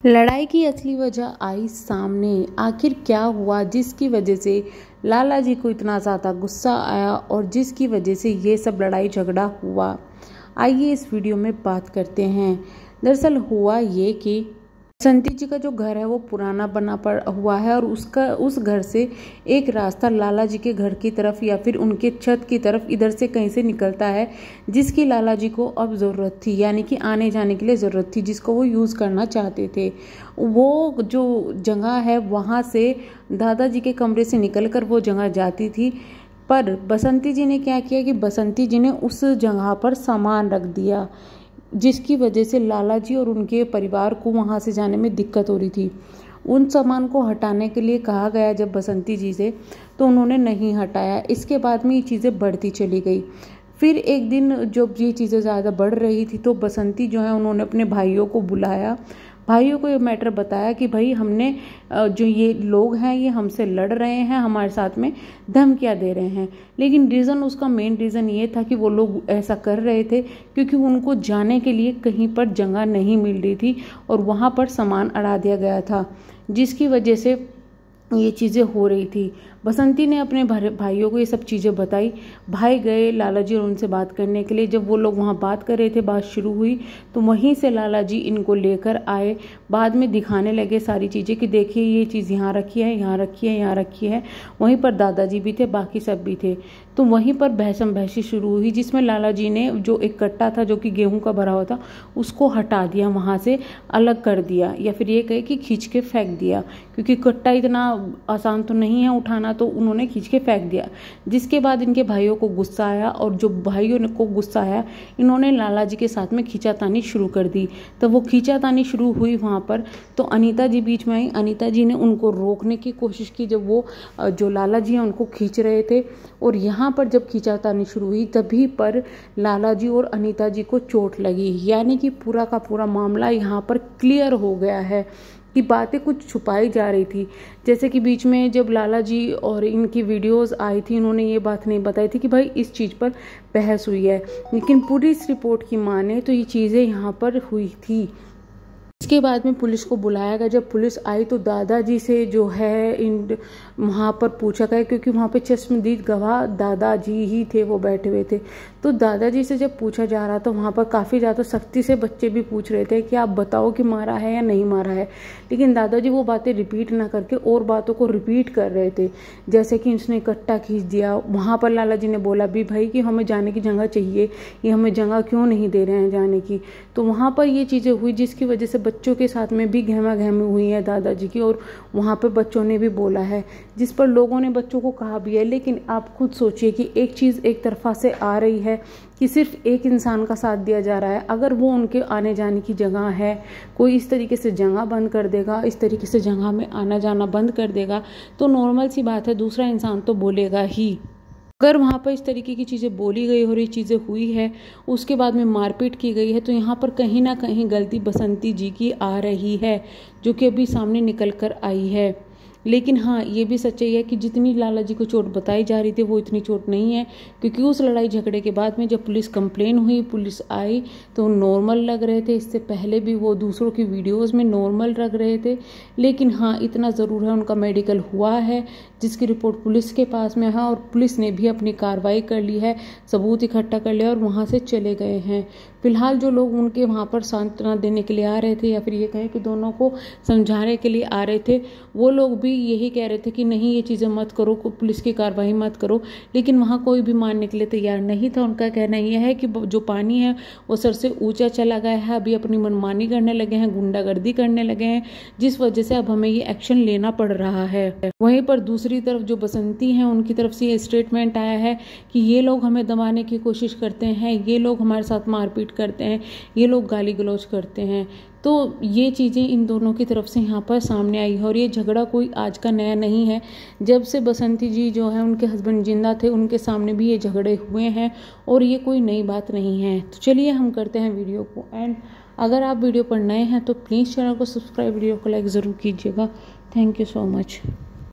लड़ाई की असली वजह आई सामने। आखिर क्या हुआ जिसकी वजह से लाला जी को इतना ज़्यादा गुस्सा आया और जिसकी वजह से ये सब लड़ाई झगड़ा हुआ, आइए इस वीडियो में बात करते हैं। दरअसल हुआ ये कि बसंती जी का जो घर है वो पुराना बना पड़ा हुआ है और उस घर से एक रास्ता लाला जी के घर की तरफ या फिर उनके छत की तरफ इधर से कहीं से निकलता है, जिसकी लाला जी को अब ज़रूरत थी, यानी कि आने जाने के लिए ज़रूरत थी, जिसको वो यूज़ करना चाहते थे। वो जो जगह है वहाँ से दादाजी के कमरे से निकलकर वो जगह जाती थी, पर बसंती जी ने क्या किया कि बसंती जी ने उस जगह पर सामान रख दिया, जिसकी वजह से लाला जी और उनके परिवार को वहाँ से जाने में दिक्कत हो रही थी। उन सामान को हटाने के लिए कहा गया जब बसंती जी से, तो उन्होंने नहीं हटाया। इसके बाद में ये चीज़ें बढ़ती चली गई। फिर एक दिन जब ये चीज़ें ज़्यादा बढ़ रही थी तो बसंती जो है उन्होंने अपने भाइयों को बुलाया, भाइयों को ये मैटर बताया कि भाई हमने जो ये लोग हैं ये हमसे लड़ रहे हैं, हमारे साथ में धमकियाँ दे रहे हैं। लेकिन रीज़न, उसका मेन रीज़न ये था कि वो लोग ऐसा कर रहे थे क्योंकि उनको जाने के लिए कहीं पर जगह नहीं मिल रही थी और वहाँ पर सामान अड़ा दिया गया था, जिसकी वजह से ये चीज़ें हो रही थी। बसंती ने अपने भाइयों को ये सब चीज़ें बताई। भाई गए लाला जी और उनसे बात करने के लिए। जब वो लोग वहाँ बात कर रहे थे, बात शुरू हुई, तो वहीं से लाला जी इनको लेकर आए। बाद में दिखाने लगे सारी चीज़ें कि देखिए ये चीज़ यहाँ रखी है, यहाँ रखी है, यहाँ रखी है। वहीं पर दादाजी भी थे, बाकी सब भी थे। तो वहीं पर बहसम बहसी शुरू हुई, जिसमें लाला जी ने जो एक कट्टा था जो कि गेहूँ का भरा हुआ था उसको हटा दिया, वहाँ से अलग कर दिया, या फिर ये कहे कि खींच के फेंक दिया, क्योंकि कट्टा इतना आसान तो नहीं है उठाना, तो उन्होंने खींच के फेंक दिया। जिसके बाद इनके भाइयों को गुस्सा आया और जो भाइयों को गुस्सा आया, इन्होंने लाला जी के साथ में खींचातानी शुरू कर दी। तो वो खींचातानी शुरू हुई वहाँ पर, तो अनीता जी बीच में आई। अनीता जी ने उनको रोकने की कोशिश की जब वो जो लाला जी हैं उनको खींच रहे थे, और यहाँ पर जब खींचातानी शुरू हुई तभी पर लाला जी और अनीता जी को चोट लगी। यानी कि पूरा का पूरा मामला यहाँ पर क्लियर हो गया है कि बातें कुछ छुपाई जा रही थी। जैसे कि बीच में जब लाला जी और इनकी वीडियोस आई थी, इन्होंने ये बात नहीं बताई थी कि भाई इस चीज़ पर बहस हुई है, लेकिन पूरी इस रिपोर्ट की माने तो ये चीज़ें यहाँ पर हुई थी। इसके बाद में पुलिस को बुलाया गया। जब पुलिस आई तो दादाजी से जो है वहाँ पर पूछा गया, क्योंकि वहाँ पे चश्मदीद गवाह दादाजी ही थे, वो बैठे हुए थे। तो दादाजी से जब पूछा जा रहा था वहाँ पर काफ़ी ज़्यादा सख्ती से बच्चे भी पूछ रहे थे कि आप बताओ कि मारा है या नहीं मारा है, लेकिन दादाजी वो बातें रिपीट ना करके और बातों को रिपीट कर रहे थे, जैसे कि उसने कट्टा खींच दिया। वहाँ पर लाला जी ने बोला भी भाई कि हमें जाने की जगह चाहिए, ये हमें जगह क्यों नहीं दे रहे हैं जाने की। तो वहाँ पर ये चीज़ें हुई जिसकी वजह से बच्चों के साथ में भी गहमा गहमी हुई है दादाजी की, और वहाँ पर बच्चों ने भी बोला है, जिस पर लोगों ने बच्चों को कहा भी है। लेकिन आप खुद सोचिए कि एक चीज़ एक तरफा से आ रही है कि सिर्फ एक इंसान का साथ दिया जा रहा है। अगर वो उनके आने जाने की जगह है, कोई इस तरीके से जगह बंद कर देगा, इस तरीके से जगह में आना जाना बंद कर देगा, तो नॉर्मल सी बात है दूसरा इंसान तो बोलेगा ही। अगर वहाँ पर इस तरीके की चीज़ें बोली गई और ये चीज़ें हुई है, उसके बाद में मारपीट की गई है, तो यहाँ पर कहीं ना कहीं गलती बसंती जी की आ रही है, जो कि अभी सामने निकल कर आई है। लेकिन हाँ, ये भी सच्चाई है कि जितनी लाला जी को चोट बताई जा रही थी वो इतनी चोट नहीं है, क्योंकि उस लड़ाई झगड़े के बाद में जब पुलिस कंप्लेन हुई, पुलिस आई, तो नॉर्मल लग रहे थे। इससे पहले भी वो दूसरों की वीडियोस में नॉर्मल लग रहे थे। लेकिन हाँ, इतना ज़रूर है उनका मेडिकल हुआ है, जिसकी रिपोर्ट पुलिस के पास में है, और पुलिस ने भी अपनी कार्रवाई कर ली है, सबूत इकट्ठा कर लिया और वहाँ से चले गए हैं। फिलहाल जो लोग उनके वहाँ पर सांत्वना देने के लिए आ रहे थे, या फिर ये कहें कि दोनों को समझाने के लिए आ रहे थे, वो लोग भी यही कह रहे थे कि नहीं ये चीज़ें मत करो, पुलिस की कार्रवाई मत करो। लेकिन वहाँ कोई भी मानने के लिए तैयार नहीं था। उनका कहना यह है कि जो पानी है वो सर से ऊंचा चला गया है, अभी अपनी मनमानी करने लगे हैं, गुंडागर्दी करने लगे हैं, जिस वजह से अब हमें ये एक्शन लेना पड़ रहा है। वहीं पर दूसरी तरफ जो बसंती हैं, उनकी तरफ से ये स्टेटमेंट आया है कि ये लोग हमें दबाने की कोशिश करते हैं, ये लोग हमारे साथ मारपीट करते हैं, ये लोग गाली गलौज करते हैं। तो ये चीज़ें इन दोनों की तरफ से यहाँ पर सामने आई है, और ये झगड़ा कोई आज का नया नहीं है। जब से बसंती जी जो है उनके हस्बैंड जिंदा थे, उनके सामने भी ये झगड़े हुए हैं, और ये कोई नई बात नहीं है। तो चलिए हम करते हैं वीडियो को एंड। अगर आप वीडियो पर नए हैं तो प्लीज़ चैनल को सब्सक्राइब, वीडियो को लाइक ज़रूर कीजिएगा। Thank you so much.